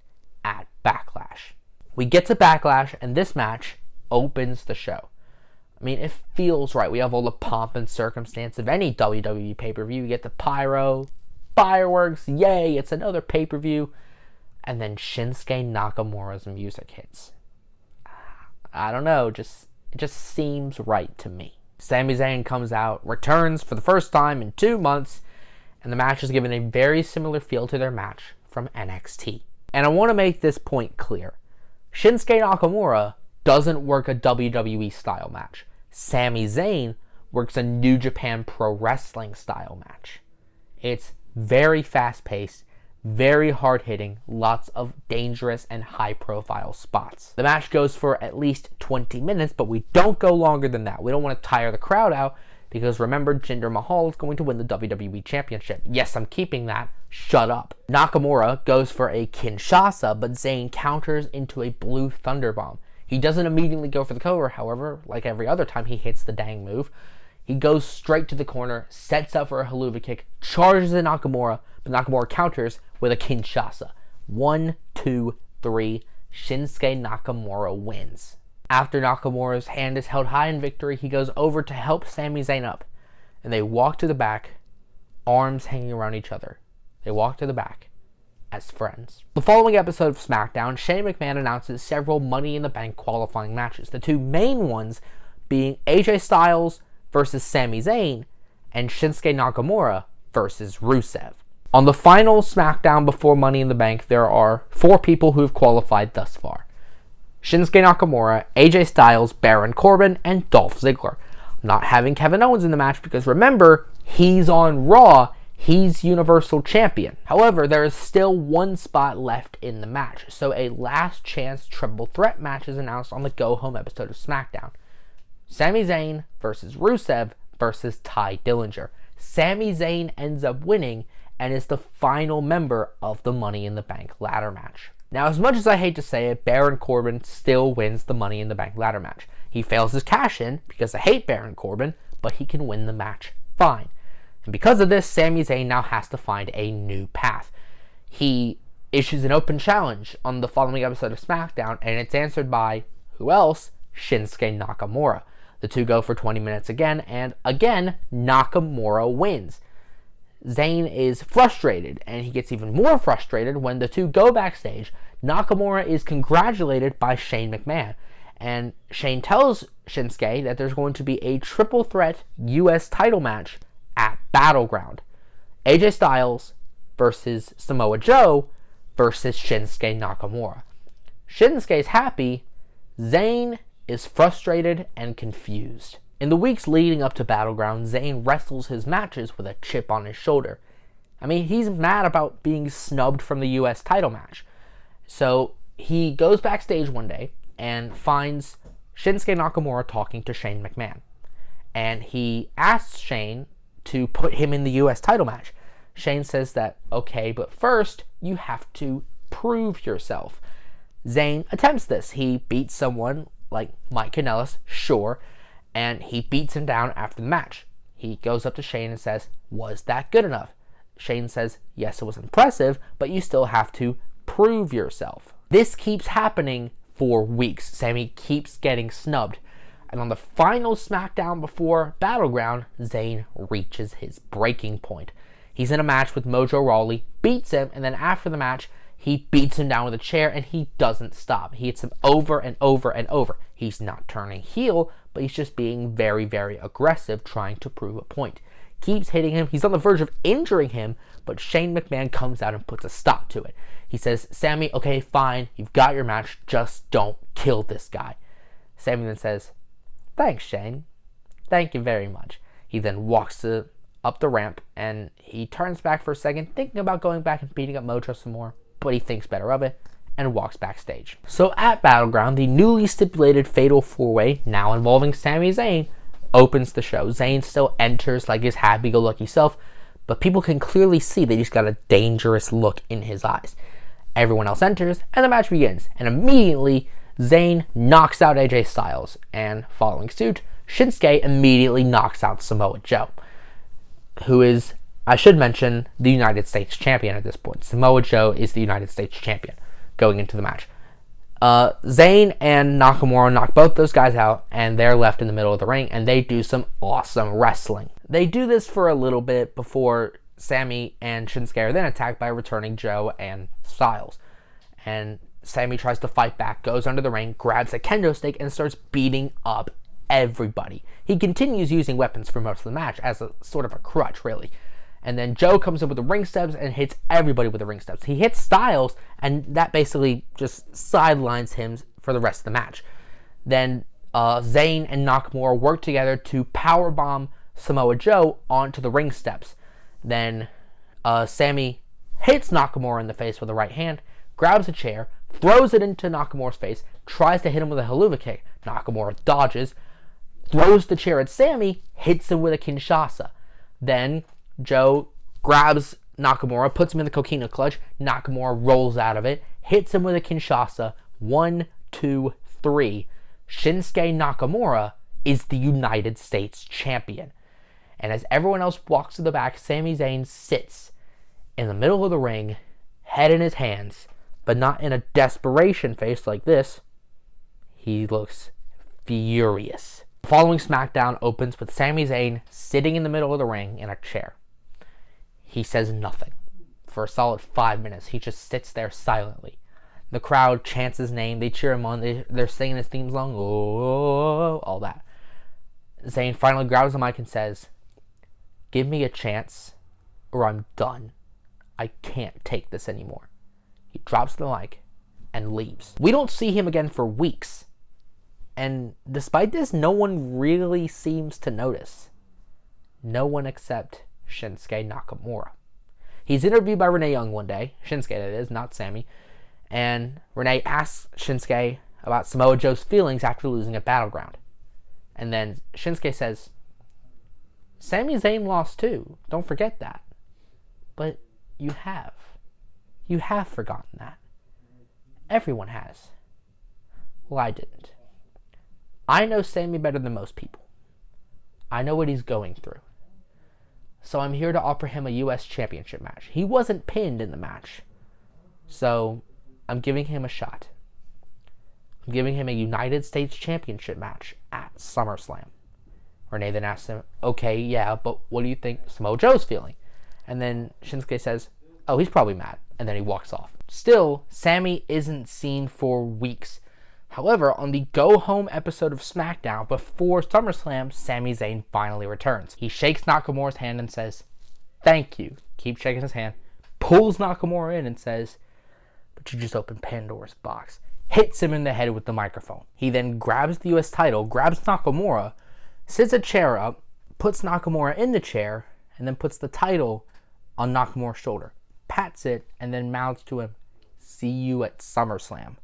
[SPEAKER 1] at Backlash. We get to Backlash, and this match opens the show. I mean, it feels right. We have all the pomp and circumstance of any WWE pay-per-view. You get the pyro, fireworks, yay, it's another pay-per-view. And then Shinsuke Nakamura's music hits. I don't know, it just seems right to me. Sami Zayn comes out, returns for the first time in 2 months, and the match is given a very similar feel to their match from NXT. And I want to make this point clear. Shinsuke Nakamura doesn't work a WWE style match. Sami Zayn works a New Japan Pro Wrestling style match. It's very fast-paced, very hard-hitting, lots of dangerous and high-profile spots. The match goes for at least 20 minutes, but we don't go longer than that. We don't want to tire the crowd out, because remember, Jinder Mahal is going to win the WWE Championship. Yes, I'm keeping that. Shut up. Nakamura goes for a Kinshasa, but Zayn counters into a Blue Thunderbomb. He doesn't immediately go for the cover, however, like every other time he hits the dang move. He goes straight to the corner, sets up for a Helluva Kick, charges at Nakamura, but Nakamura counters with a Kinshasa. 1, 2, 3, Shinsuke Nakamura wins. After Nakamura's hand is held high in victory, he goes over to help Sami Zayn up, and they walk to the back, arms hanging around each other. They walk to the back as friends. The following episode of SmackDown, Shane McMahon announces several Money in the Bank qualifying matches. The two main ones being AJ Styles versus Sami Zayn and Shinsuke Nakamura versus Rusev. On the final SmackDown before Money in the Bank, there are 4 people who have qualified thus far. Shinsuke Nakamura, AJ Styles, Baron Corbin, and Dolph Ziggler. not having Kevin Owens in the match because remember, he's on Raw. He's Universal Champion. However, there is still one spot left in the match, so a last chance triple threat match is announced on the Go Home episode of SmackDown. Sami Zayn versus Rusev versus Ty Dillinger. Sami Zayn ends up winning and is the final member of the Money in the Bank ladder match. Now, as much as I hate to say it, Baron Corbin still wins the Money in the Bank ladder match. He fails his cash-in because I hate Baron Corbin, but he can win the match fine. And because of this, Sami Zayn now has to find a new path. He issues an open challenge on the following episode of SmackDown, and it's answered by, who else? Shinsuke Nakamura. The two go for 20 minutes again, and again, Nakamura wins. Zayn is frustrated, and he gets even more frustrated when the two go backstage. Nakamura is congratulated by Shane McMahon, and Shane tells Shinsuke that there's going to be a triple threat U.S. title match at Battleground. AJ Styles versus Samoa Joe versus Shinsuke Nakamura. Shinsuke's happy. Zayn is frustrated and confused. In the weeks leading up to Battleground, Zayn wrestles his matches with a chip on his shoulder. I mean, he's mad about being snubbed from the U.S. title match. So he goes backstage one day and finds Shinsuke Nakamura talking to Shane McMahon. And he asks Shane to put him in the U.S. title match. Shane says that, okay, but first you have to prove yourself. Zayn attempts this. He beats someone like Mike Kanellis, sure, and he beats him down after the match. He goes up to Shane and says, was that good enough? Shane says, yes, it was impressive, but you still have to prove yourself. This keeps happening for weeks. Sami keeps getting snubbed. And on the final SmackDown before Battleground, Zayn reaches his breaking point. He's in a match with Mojo Rawley, beats him, and then after the match, he beats him down with a chair, and he doesn't stop. He hits him over and over and over. He's not turning heel, but he's just being very, very aggressive, trying to prove a point. Keeps hitting him. He's on the verge of injuring him, but Shane McMahon comes out and puts a stop to it. He says, Sami, okay, fine, you've got your match, just don't kill this guy. Sami then says, thanks, Shane. Thank you very much. He then walks up the ramp, and he turns back for a second, thinking about going back and beating up Mojo some more, but he thinks better of it and walks backstage. So at Battleground, the newly stipulated Fatal 4-Way, now involving Sami Zayn, opens the show. Zayn still enters like his happy-go-lucky self, but people can clearly see that he's got a dangerous look in his eyes. Everyone else enters, and the match begins, and immediately Zayn knocks out AJ Styles, and following suit, Shinsuke immediately knocks out Samoa Joe, who is, I should mention, the United States champion at this point. Samoa Joe is the United States champion going into the match. Zayn and Nakamura knock both those guys out, and they're left in the middle of the ring, and they do some awesome wrestling. They do this for a little bit before Sami and Shinsuke are then attacked by returning Joe and Styles. And Sami tries to fight back, goes under the ring, grabs a kendo stick, and starts beating up everybody. He continues using weapons for most of the match as a sort of a crutch, really. And then Joe comes in with the ring steps and hits everybody with the ring steps. He hits Styles, and that basically just sidelines him for the rest of the match. Then Zayn and Nakamura work together to powerbomb Samoa Joe onto the ring steps. Then Sami hits Nakamura in the face with the right hand, grabs a chair, throws it into Nakamura's face, tries to hit him with a haluva kick. Nakamura dodges, throws the chair at Sami, hits him with a Kinshasa. Then Joe grabs Nakamura, puts him in the coquina clutch. Nakamura rolls out of it, hits him with a Kinshasa. 1, 2, 3. Shinsuke Nakamura is the United States champion. And as everyone else walks to the back, Sami Zayn sits in the middle of the ring, head in his hands, but not in a desperation face like this. He looks furious. The following SmackDown opens with Sami Zayn sitting in the middle of the ring in a chair. He says nothing. For a solid 5 minutes, he just sits there silently. The crowd chants his name, they cheer him on, they're singing his theme song, oh, all that. Zayn finally grabs the mic and says, give me a chance or I'm done. I can't take this anymore. He drops the mic and leaves. We don't see him again for weeks. And despite this, no one really seems to notice. No one except Shinsuke Nakamura. He's interviewed by Renee Young one day. Shinsuke, that is, not Sami. And Renee asks Shinsuke about Samoa Joe's feelings after losing at Battleground. And then Shinsuke says, Sami Zayn lost too. Don't forget that. But you have. You have forgotten that. Everyone has. Well, I didn't. I know Sami better than most people. I know what he's going through. So I'm here to offer him a U.S. Championship match. He wasn't pinned in the match. So I'm giving him a shot. I'm giving him a United States Championship match at SummerSlam. Renee then asks him, okay, yeah, but what do you think Samoa Joe's feeling? And then Shinsuke says, oh, he's probably mad. And then he walks off. Still, Sami isn't seen for weeks. However, on the go-home episode of SmackDown before SummerSlam, Sami Zayn finally returns. He shakes Nakamura's hand and says, thank you. Keeps shaking his hand. Pulls Nakamura in and says, but you just opened Pandora's box. Hits him in the head with the microphone. He then grabs the U.S. title, grabs Nakamura, sits a chair up, puts Nakamura in the chair, and then puts the title on Nakamura's shoulder. Pats it, and then mouths to him, see you at SummerSlam,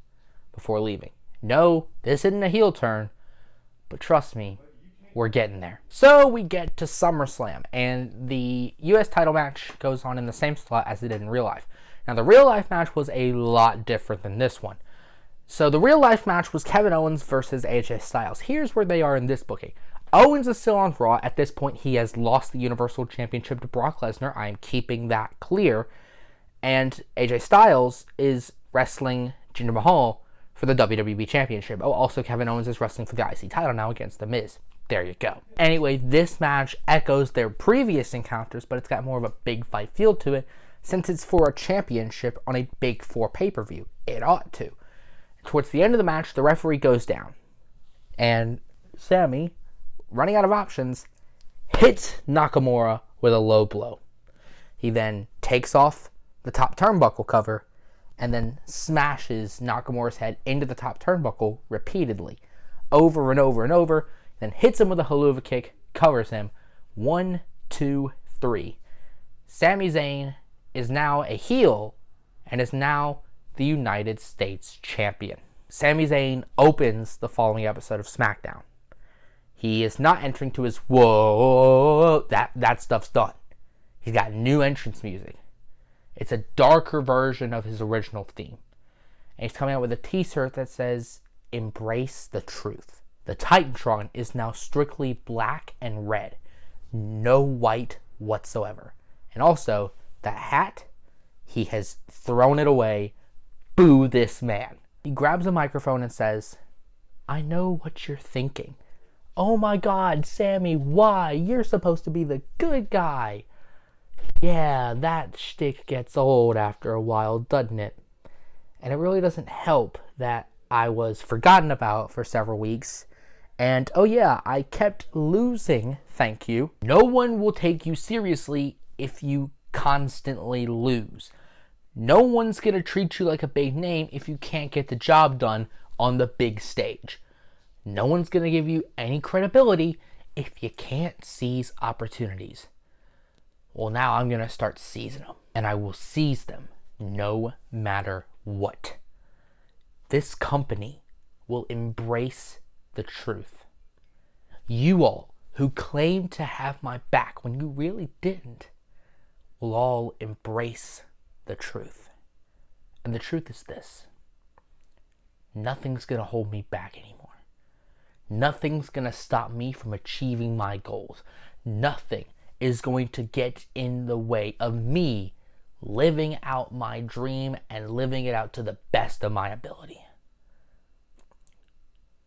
[SPEAKER 1] before leaving. No, this isn't a heel turn, but trust me, we're getting there. So we get to SummerSlam, and the U.S. title match goes on in the same slot as it did in real life. Now, the real life match was a lot different than this one. So the real life match was Kevin Owens versus AJ Styles. Here's where they are in this booking. Owens is still on Raw. At this point, he has lost the Universal Championship to Brock Lesnar. I am keeping that clear. And AJ Styles is wrestling Jinder Mahal for the WWE Championship. Oh, also Kevin Owens is wrestling for the IC title now against The Miz. There you go. Anyway, this match echoes their previous encounters, but it's got more of a big fight feel to it since it's for a championship on a Big Four pay-per-view. It ought to. Towards the end of the match, the referee goes down. And Sami, running out of options, hits Nakamura with a low blow. He then takes off the top turnbuckle cover and then smashes Nakamura's head into the top turnbuckle repeatedly, over and over and over, then hits him with a haluva kick, covers him. 1, 2, 3. Sami Zayn is now a heel and is now the United States Champion. Sami Zayn opens the following episode of SmackDown. He is not entering to his whoa, that stuff's done. He's got new entrance music. It's a darker version of his original theme. And he's coming out with a t-shirt that says, embrace the truth. The Titantron is now strictly black and red. No white whatsoever. And also, that hat, he has thrown it away. Boo this man. He grabs a microphone and says, I know what you're thinking. Oh my God, Sami, why? You're supposed to be the good guy. Yeah, that shtick gets old after a while, doesn't it? And it really doesn't help that I was forgotten about for several weeks. And, oh yeah, I kept losing, thank you. No one will take you seriously if you constantly lose. No one's going to treat you like a big name if you can't get the job done on the big stage. No one's going to give you any credibility if you can't seize opportunities. Well, now I'm going to start seizing them. And I will seize them no matter what. This company will embrace the truth. You all who claim to have my back when you really didn't will all embrace the truth. And the truth is this. Nothing's going to hold me back anymore. Nothing's going to stop me from achieving my goals. Nothing is going to get in the way of me living out my dream and living it out to the best of my ability.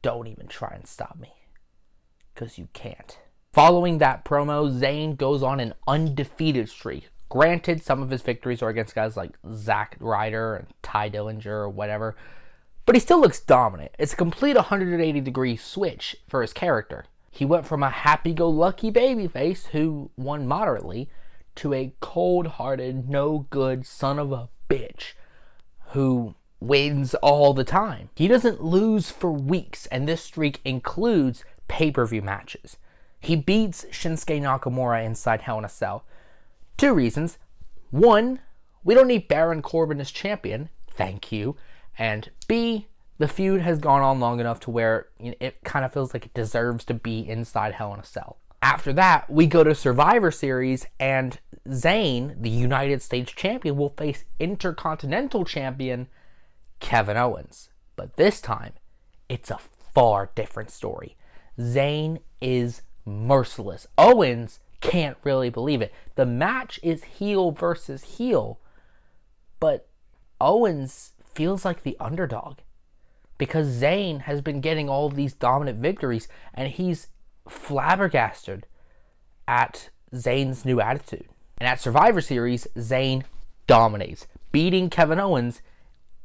[SPEAKER 1] Don't even try and stop me, because you can't. Following that promo, Zayn goes on an undefeated streak. Granted, some of his victories are against guys like Zack Ryder and Ty Dillinger or whatever, but he still looks dominant. It's a complete 180-degree switch for his character. He went from a happy-go-lucky babyface who won moderately to a cold-hearted, no-good son of a bitch who wins all the time. He doesn't lose for weeks, and this streak includes pay-per-view matches. He beats Shinsuke Nakamura inside Hell in a Cell. 2 reasons. 1, we don't need Baron Corbin as champion. Thank you. And B, the feud has gone on long enough to where it kind of feels like it deserves to be inside Hell in a Cell. After that, we go to Survivor Series, and Zayn, the United States champion, will face Intercontinental champion Kevin Owens. But this time, it's a far different story. Zayn is merciless. Owens can't really believe it. The match is heel versus heel, but Owens feels like the underdog because Zayn has been getting all of these dominant victories, and he's flabbergasted at Zayn's new attitude. And at Survivor Series, Zayn dominates, beating Kevin Owens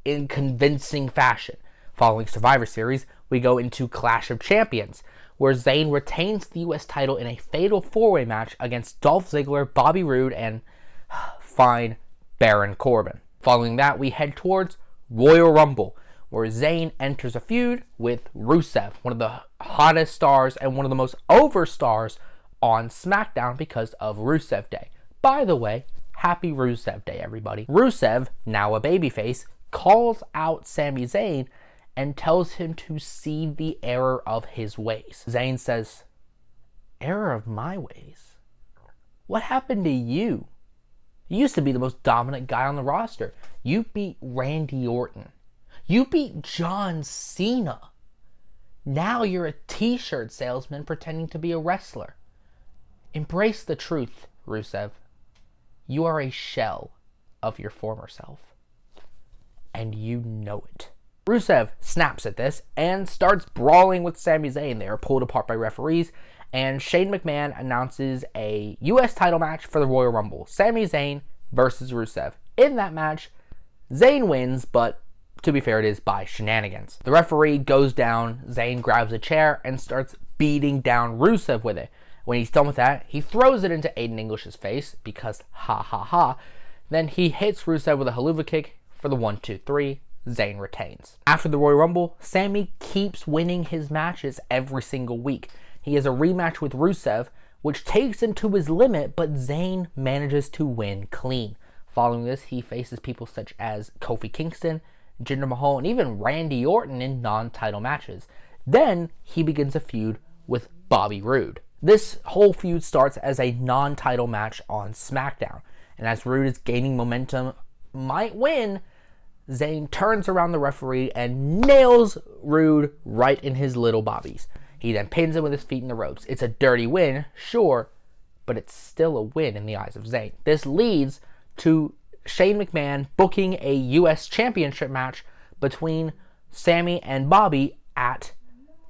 [SPEAKER 1] in convincing fashion. Following Survivor Series, we go into Clash of Champions, where Zayn retains the US title in a fatal 4-way match against Dolph Ziggler, Bobby Roode, and fine Baron Corbin. Following that, we head towards Royal Rumble, where Zayn enters a feud with Rusev, one of the hottest stars and one of the most over stars on SmackDown because of Rusev Day. By the way, happy Rusev Day, everybody. Rusev, now a babyface, calls out Sami Zayn and tells him to see the error of his ways. Zayn says, "Error of my ways? What happened to you? You used to be the most dominant guy on the roster. You beat Randy Orton. You beat John Cena. Now you're a t-shirt salesman pretending to be a wrestler. Embrace the truth, Rusev. You are a shell of your former self. And you know it." Rusev snaps at this and starts brawling with Sami Zayn. They are pulled apart by referees, and Shane McMahon announces a US title match for the Royal Rumble. Sami Zayn versus Rusev. In that match, Zayn wins, but to be fair, it is by shenanigans. The referee goes down, Zayn grabs a chair and starts beating down Rusev with it. When he's done with that, he throws it into Aiden English's face because ha ha ha. Then he hits Rusev with a haluva kick for the 1-2-3. Zayn retains. After the Royal Rumble, Sami keeps winning his matches every single week. He has a rematch with Rusev, which takes him to his limit, but Zayn manages to win clean. Following this, he faces people such as Kofi Kingston, Jinder Mahal, and even Randy Orton in non-title matches. Then he begins a feud with Bobby Roode. This whole feud starts as a non-title match on SmackDown, and as Roode is gaining momentum, might win, Zayn turns around the referee and nails Roode right in his little bobbies. He then pins him with his feet in the ropes. It's a dirty win, sure, but it's still a win in the eyes of Zayn. This leads to Shane McMahon booking a US Championship match between Sami and Bobby at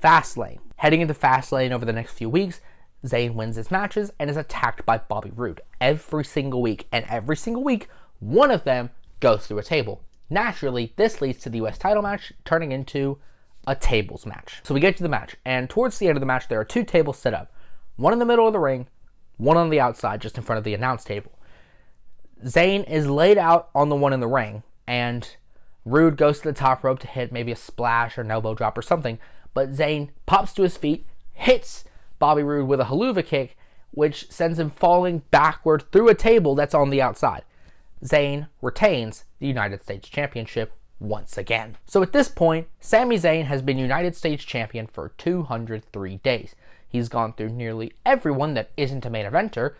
[SPEAKER 1] Fastlane. Heading into Fastlane over the next few weeks, Zayn wins his matches and is attacked by Bobby Roode every single week. And every single week, one of them goes through a table. Naturally, this leads to the US title match turning into a tables match. So we get to the match, and towards the end of the match, there are 2 tables set up. One in the middle of the ring, one on the outside, just in front of the announce table. Zayn is laid out on the one in the ring, and Roode goes to the top rope to hit maybe a splash or an elbow drop or something, but Zayn pops to his feet, hits Bobby Roode with a haluva kick, which sends him falling backward through a table that's on the outside. Zayn retains the United States Championship once again. So at this point, Sami Zayn has been United States Champion for 203 days. He's gone through nearly everyone that isn't a main eventer,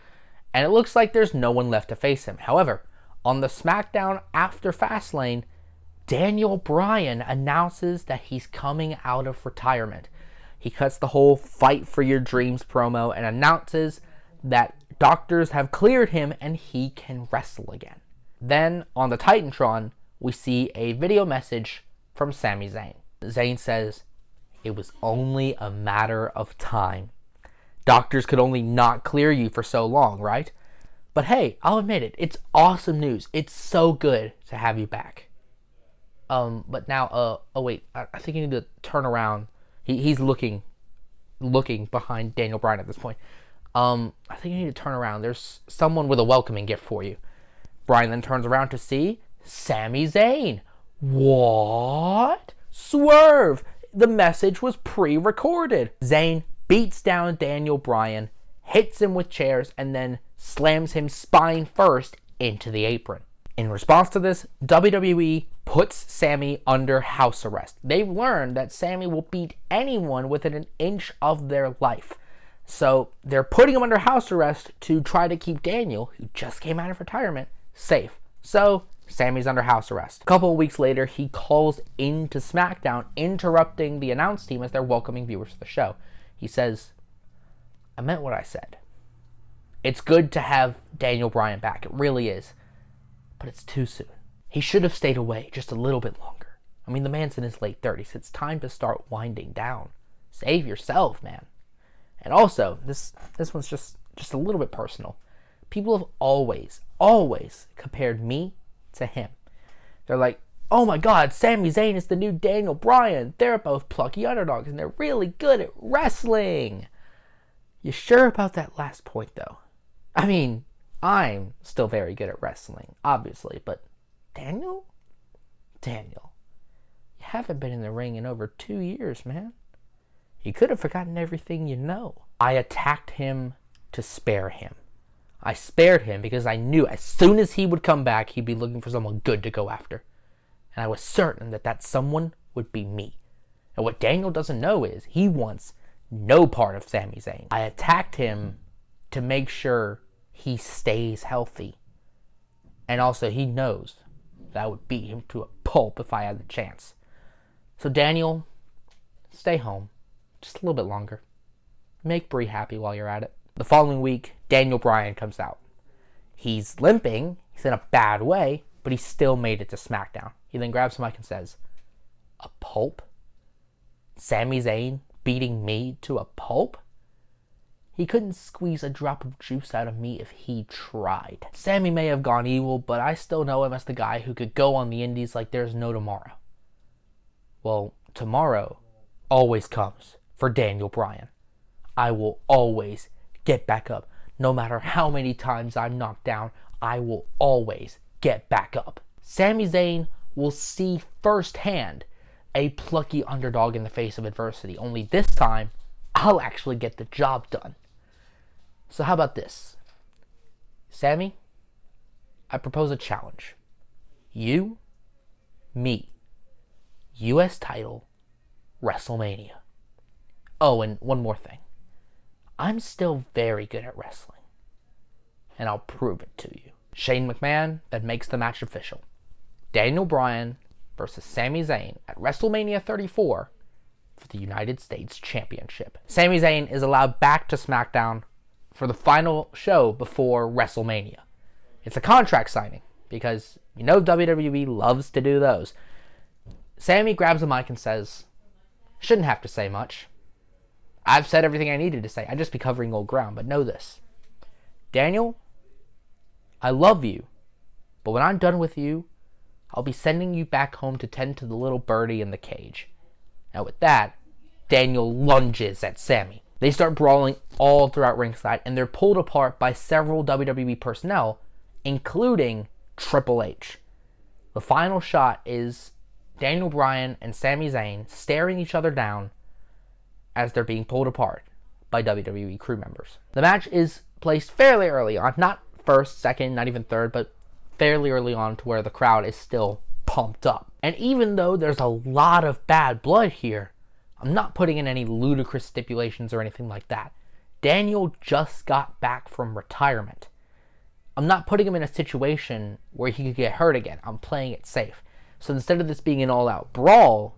[SPEAKER 1] and it looks like there's no one left to face him. However, on the SmackDown after Fastlane, Daniel Bryan announces that he's coming out of retirement. He cuts the whole Fight for Your Dreams promo and announces that doctors have cleared him and he can wrestle again. Then, on the Titantron, we see a video message from Sami Zayn. Zayn says, "It was only a matter of time. Doctors could only not clear you for so long, right? But hey, I'll admit it, it's awesome news. It's so good to have you back. But now, oh wait, I think you need to turn around." He's looking behind Daniel Bryan at this point. "I think you need to turn around. There's someone with a welcoming gift for you." Bryan then turns around to see Sami Zayn. What? Swerve! The message was pre-recorded. Zayn beats down Daniel Bryan, hits him with chairs, and then slams him spine first into the apron. In response to this, WWE puts Sami under house arrest. They've learned that Sami will beat anyone within an inch of their life. So they're putting him under house arrest to try to keep Daniel, who just came out of retirement, safe. So Sami's under house arrest. A couple of weeks later, he calls into SmackDown, interrupting the announce team as they're welcoming viewers to the show. He says, "I meant what I said. It's good to have Daniel Bryan back. It really is. But it's too soon. He should have stayed away just a little bit longer. I mean, the man's in his late 30s. It's time to start winding down. Save yourself, man." And also, this one's just a little bit personal. People have always compared me to him. They're like, "Oh my God, Sami Zayn is the new Daniel Bryan. They're both plucky underdogs, and they're really good at wrestling." You sure about that last point, though? I mean, I'm still very good at wrestling, obviously, but Daniel, you haven't been in the ring in over 2 years, man. You could have forgotten everything you know. I attacked him to spare him. I spared him because I knew as soon as he would come back, he'd be looking for someone good to go after. And I was certain that someone would be me. And what Daniel doesn't know is he wants no part of Sami Zayn. I attacked him to make sure he stays healthy. And also he knows that I would beat him to a pulp if I had the chance. So Daniel, stay home just a little bit longer. Make Brie happy while you're at it. The following week, Daniel Bryan comes out. He's limping. He's in a bad way, but he still made it to SmackDown. He then grabs the mic and says, "A pulp? Sami Zayn beating me to a pulp? He couldn't squeeze a drop of juice out of me if he tried. Sami may have gone evil, but I still know him as the guy who could go on the indies like there's no tomorrow." Well, tomorrow always comes for Daniel Bryan. I will always get back up. No matter how many times I'm knocked down, I will always get back up. Sami Zayn will see firsthand a plucky underdog in the face of adversity. Only this time, I'll actually get the job done. So how about this? Sami, I propose a challenge. You, me, U.S. title, WrestleMania. Oh, and one more thing. I'm still very good at wrestling. And I'll prove it to you. Shane McMahon then makes the match official. Daniel Bryan versus Sami Zayn at WrestleMania 34 for the United States Championship. Sami Zayn is allowed back to SmackDown for the final show before WrestleMania. It's a contract signing because you know WWE loves to do those. Sami grabs a mic and says, "Shouldn't have to say much. I've said everything I needed to say. I'd just be covering old ground, but know this. Daniel, I love you, but when I'm done with you, I'll be sending you back home to tend to the little birdie in the cage." And with that, Daniel lunges at Sami. They start brawling all throughout ringside, and they're pulled apart by several WWE personnel, including Triple H. The final shot is Daniel Bryan and Sami Zayn staring each other down as they're being pulled apart by WWE crew members. The match is placed fairly early on, not first, second, not even third, but fairly early on to where the crowd is still pumped up. And even though there's a lot of bad blood here, I'm not putting in any ludicrous stipulations or anything like that. Daniel just got back from retirement. I'm not putting him in a situation where he could get hurt again. I'm playing it safe. So instead of this being an all-out brawl,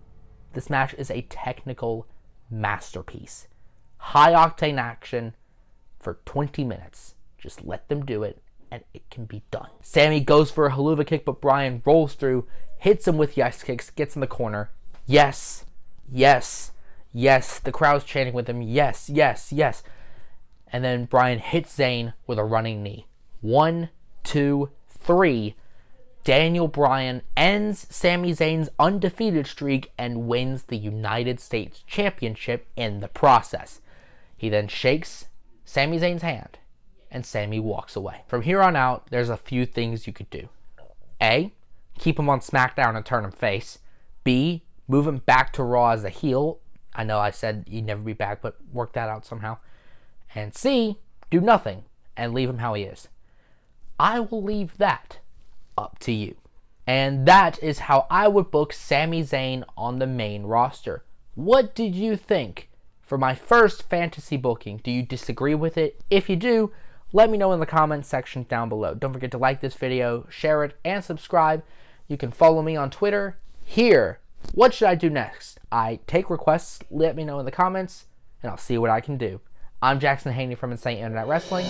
[SPEAKER 1] this match is a technical masterpiece. High-octane action for 20 minutes. Just let them do it, and it can be done. Sami goes for a haluva kick, but Bryan rolls through, hits him with yes kicks, gets in the corner. Yes, yes, yes. The crowd's chanting with him. Yes, yes, yes. And then Bryan hits Zayn with a running knee. 1, 2, 3. Daniel Bryan ends Sami Zayn's undefeated streak and wins the United States Championship in the process. He then shakes Sami Zayn's hand, and Sami walks away. From here on out, there's a few things you could do. A, keep him on SmackDown and turn him face. B, move him back to Raw as a heel. I know I said he'd never be back, but work that out somehow. And C, do nothing and leave him how he is. I will leave that up to you. And that is how I would book Sami Zayn on the main roster. What did you think for my first fantasy booking? Do you disagree with it? If you do, let me know in the comments section down below. Don't forget to like this video, share it, and subscribe. You can follow me on Twitter. Here, what should I do next? I take requests, let me know in the comments, and I'll see what I can do. I'm Jackson Haney from Insane Internet Wrestling.